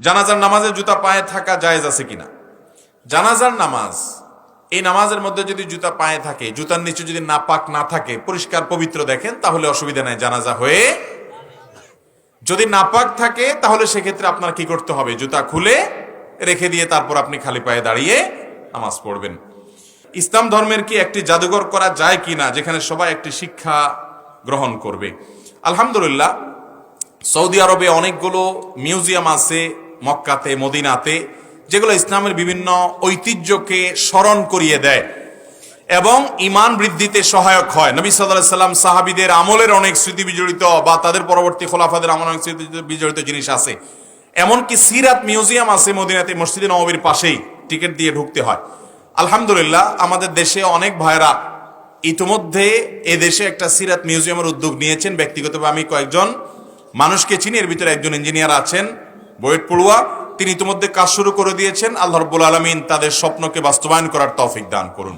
জানাজার নামাজে জুতা পায়ে থাকা জায়েজ আছে কিনা? জানাজার নামাজ, এই নামাজের মধ্যে যদি জুতা পায়ে থাকে, জুতার নিচে যদি নাপাক না থাকে, পরিষ্কার পবিত্র দেখেন, তাহলে অসুবিধা নাই, জানাজা হয়ে। যদি নাপাক থাকে তাহলে সেক্ষেত্রে আপনার কি করতে হবে? জুতা খুলে রেখে দিয়ে তারপর আপনি খালি পায়ে দাঁড়িয়ে নামাজ পড়বেন। ইসলাম ধর্মের কি একটি জাদুঘর করা যায় কিনা, যেখানে সবাই একটি শিক্ষা গ্রহণ করবে? আলহামদুলিল্লাহ, সৌদি আরবে অনেকগুলো মিউজিয়াম আছে, মক্কাতে, মদিনাতে, যেগুলো ইসলামের বিভিন্ন ঐতিহ্যকে স্মরণ করিয়ে দেয় এবং ঈমান বৃদ্ধিতে সহায়ক হয়। নবী সাল্লাল্লাহু আলাইহি সাল্লাম সাহাবীদের আমলের অনেক স্মৃতি বিজড়িত, বা তাদের পরবর্তী খোলাফাদের আমলের অনেক স্মৃতি বিজড়িত জিনিস আছে। এমনকি সিরাত মিউজিয়াম আছে মদিনাতে, মসজিদে নববীর পাশেই, টিকিট দিয়ে ঢুকতে হয়। আলহামদুলিল্লাহ, আমাদের দেশে অনেক ভাইরা ইতিমধ্যে এ দেশে একটা সিরাত মিউজিয়ামের উদ্যোগ নিয়েছেন। ব্যক্তিগতভাবে আমি কয়েকজন মানুষকে চিনি, এর ভিতরে একজন ইঞ্জিনিয়ার আছেন, বুয়েট পড়ুয়া, তিনি ইতিমধ্যে কাজ শুরু করে দিয়েছেন। আল্লাহ রাব্বুল আলামিন তাদের স্বপ্নকে বাস্তবায়ন করার তৌফিক দান করুন।